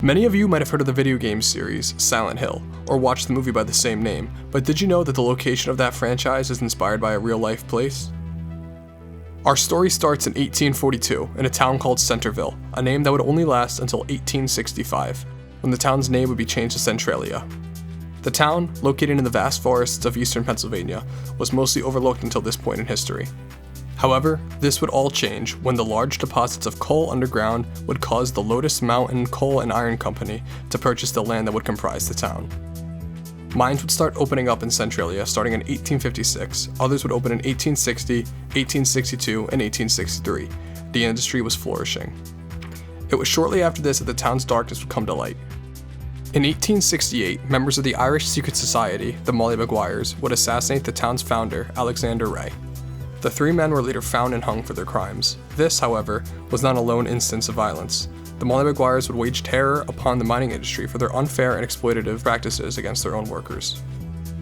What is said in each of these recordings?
Many of you might have heard of the video game series Silent Hill, or watched the movie by the same name, but did you know that the location of that franchise is inspired by a real-life place? Our story starts in 1842 in a town called Centralia, a name that would only last until 1865, when the town's name would be changed to Centralia. The town, located in the vast forests of eastern Pennsylvania, was mostly overlooked until this point in history. However, this would all change when the large deposits of coal underground would cause the Lotus Mountain Coal and Iron Company to purchase the land that would comprise the town. Mines would start opening up in Centralia starting in 1856, others would open in 1860, 1862, and 1863. The industry was flourishing. It was shortly after this that the town's darkness would come to light. In 1868, members of the Irish secret society, the Molly Maguires, would assassinate the town's founder, Alexander Ray. The three men were later found and hung for their crimes. This, however, was not a lone instance of violence. The Molly Maguires would wage terror upon the mining industry for their unfair and exploitative practices against their own workers.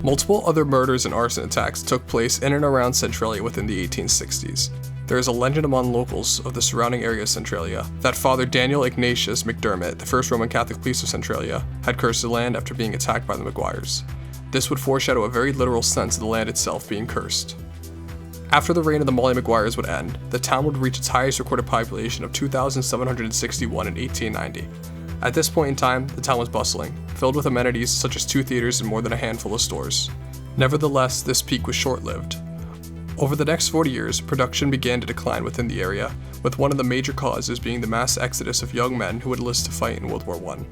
Multiple other murders and arson attacks took place in and around Centralia within the 1860s. There is a legend among locals of the surrounding area of Centralia that Father Daniel Ignatius McDermott, the first Roman Catholic priest of Centralia, had cursed the land after being attacked by the Maguires. This would foreshadow a very literal sense of the land itself being cursed. After the reign of the Molly Maguires would end, the town would reach its highest recorded population of 2,761 in 1890. At this point in time, the town was bustling, filled with amenities such as 2 theaters and more than a handful of stores. Nevertheless, this peak was short-lived. Over the next 40 years, production began to decline within the area, with one of the major causes being the mass exodus of young men who would enlist to fight in World War I.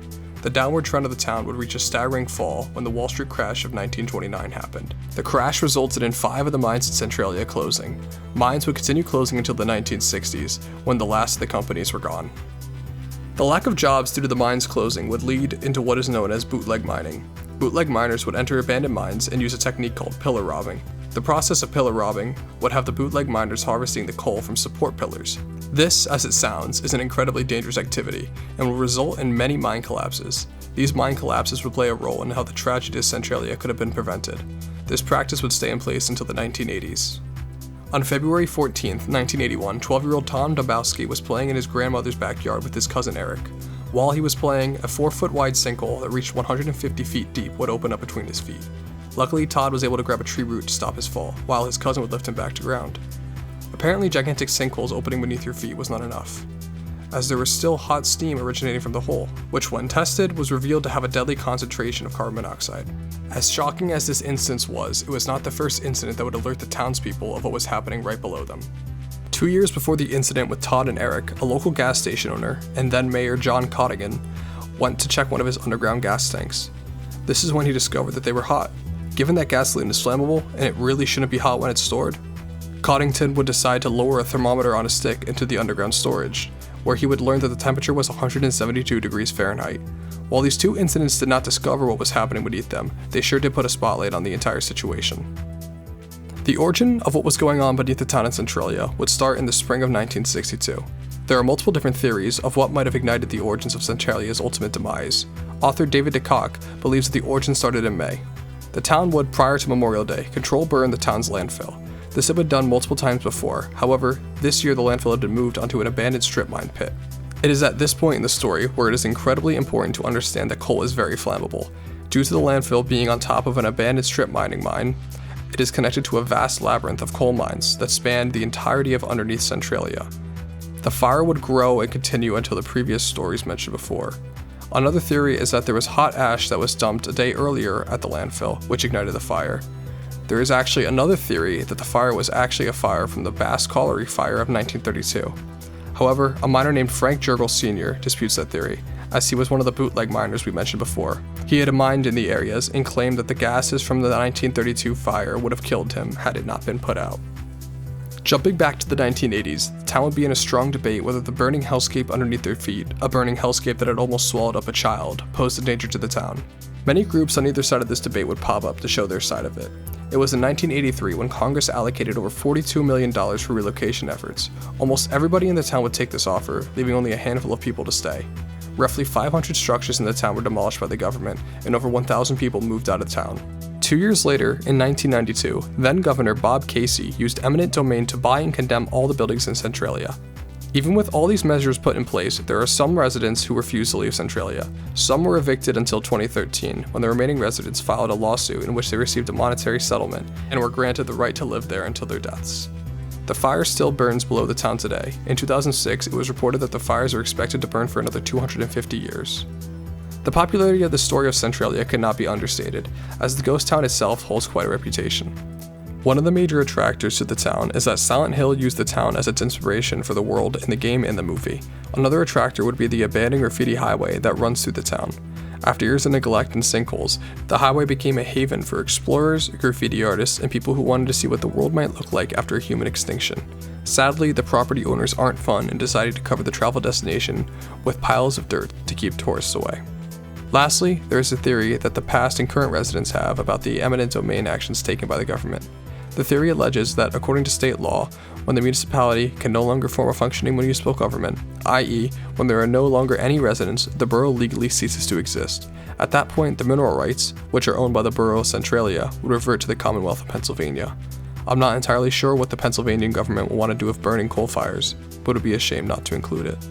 The downward trend of the town would reach a staggering fall when the Wall Street crash of 1929 happened. The crash resulted in 5 of the mines in Centralia closing. Mines would continue closing until the 1960s, when the last of the companies were gone. The lack of jobs due to the mines closing would lead into what is known as bootleg mining. Bootleg miners would enter abandoned mines and use a technique called pillar robbing. The process of pillar robbing would have the bootleg miners harvesting the coal from support pillars. This, as it sounds, is an incredibly dangerous activity and will result in many mine collapses. These mine collapses would play a role in how the tragedy of Centralia could have been prevented. This practice would stay in place until the 1980s. On February 14, 1981, 12-year-old Tom Dobowski was playing in his grandmother's backyard with his cousin Eric. While he was playing, a 4-foot-wide sinkhole that reached 150 feet deep would open up between his feet. Luckily, Todd was able to grab a tree root to stop his fall, while his cousin would lift him back to ground. Apparently, gigantic sinkholes opening beneath your feet was not enough, as there was still hot steam originating from the hole, which when tested was revealed to have a deadly concentration of carbon monoxide. As shocking as this instance was, it was not the first incident that would alert the townspeople of what was happening right below them. 2 years before the incident with Todd and Eric, a local gas station owner, and then Mayor John Cottingham, went to check one of his underground gas tanks. This is when he discovered that they were hot. Given that gasoline is flammable, and it really shouldn't be hot when it's stored, Cottingham would decide to lower a thermometer on a stick into the underground storage, where he would learn that the temperature was 172 degrees Fahrenheit. While these 2 incidents did not discover what was happening beneath them, they sure did put a spotlight on the entire situation. The origin of what was going on beneath the town in Centralia would start in the spring of 1962. There are multiple different theories of what might have ignited the origins of Centralia's ultimate demise. Author David DeCock believes that the origin started in May. The town would, prior to Memorial Day, control burn the town's landfill. This had been done multiple times before, however, this year the landfill had been moved onto an abandoned strip mine pit. It is at this point in the story where it is incredibly important to understand that coal is very flammable. Due to the landfill being on top of an abandoned strip mining mine, it is connected to a vast labyrinth of coal mines that spanned the entirety of underneath Centralia. The fire would grow and continue until the previous stories mentioned before. Another theory is that there was hot ash that was dumped a day earlier at the landfill, which ignited the fire. There is actually another theory that the fire was actually a fire from the Bass Colliery fire of 1932. However, a miner named Frank Jurgel Sr. disputes that theory, as he was one of the bootleg miners we mentioned before. He had mined in the areas and claimed that the gases from the 1932 fire would have killed him had it not been put out. Jumping back to the 1980s, the town would be in a strong debate whether the burning hellscape underneath their feet, a burning hellscape that had almost swallowed up a child, posed a danger to the town. Many groups on either side of this debate would pop up to show their side of it. It was in 1983 when Congress allocated over $42 million for relocation efforts. Almost everybody in the town would take this offer, leaving only a handful of people to stay. Roughly 500 structures in the town were demolished by the government, and over 1,000 people moved out of town. 2 years later, in 1992, then-Governor Bob Casey used eminent domain to buy and condemn all the buildings in Centralia. Even with all these measures put in place, there are some residents who refuse to leave Centralia. Some were evicted until 2013, when the remaining residents filed a lawsuit in which they received a monetary settlement and were granted the right to live there until their deaths. The fire still burns below the town today. In 2006, it was reported that the fires are expected to burn for another 250 years. The popularity of the story of Centralia cannot be understated, as the ghost town itself holds quite a reputation. One of the major attractors to the town is that Silent Hill used the town as its inspiration for the world in the game and the movie. Another attractor would be the abandoned graffiti highway that runs through the town. After years of neglect and sinkholes, the highway became a haven for explorers, graffiti artists, and people who wanted to see what the world might look like after human extinction. Sadly, the property owners aren't fun and decided to cover the travel destination with piles of dirt to keep tourists away. Lastly, there is a theory that the past and current residents have about the eminent domain actions taken by the government. The theory alleges that, according to state law, when the municipality can no longer form a functioning municipal government, i.e., when there are no longer any residents, the borough legally ceases to exist. At that point, the mineral rights, which are owned by the borough of Centralia, would revert to the Commonwealth of Pennsylvania. I'm not entirely sure what the Pennsylvania government will want to do with burning coal fires, but it would be a shame not to include it.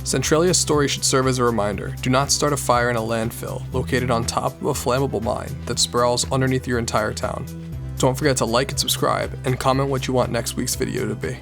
Centralia's story should serve as a reminder: do not start a fire in a landfill located on top of a flammable mine that sprawls underneath your entire town. Don't forget to like and subscribe, and comment what you want next week's video to be.